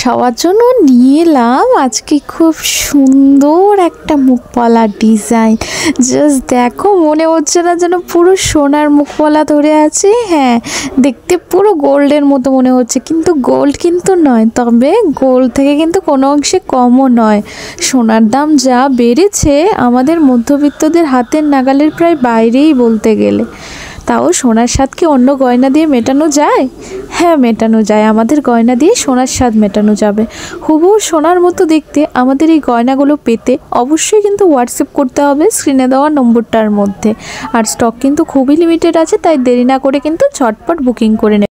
সবার জন্য নিয়ে এলাম আজকে খুব সুন্দর একটা মুখপলা ডিজাইন। জাস্ট দেখো, মনে হচ্ছে না যেন পুরো সোনার মুখপলা ধরে আছে? হ্যাঁ, দেখতে পুরো গোল্ডের মতো মনে হচ্ছে, কিন্তু গোল্ড কিন্তু নয়, তবে গোল্ড থেকে কিন্তু কোনো অংশে কমও নয়। সোনার দাম যা বেড়েছে আমাদের মধ্যবিত্তদের হাতের নাগালের প্রায় বাইরেই বলতে গেলে। তাও সোনার স্বাদ কি অন্য গয়না দিয়ে মেটানো যায়? হ্যাঁ, মেটানো যায়। আমাদের গয়না দিয়ে সোনার স্বাদ মেটানো যাবে। হুবহু সোনার মতো দেখতে আমাদের এই গয়নাগুলো পেতে অবশ্যই কিন্তু হোয়াটসঅ্যাপ করতে হবে স্ক্রিনে দেওয়া নম্বরটার মধ্যে। আর স্টক কিন্তু খুবই লিমিটেড আছে, তাই দেরি না করে কিন্তু ঝটপট বুকিং করে নেবে।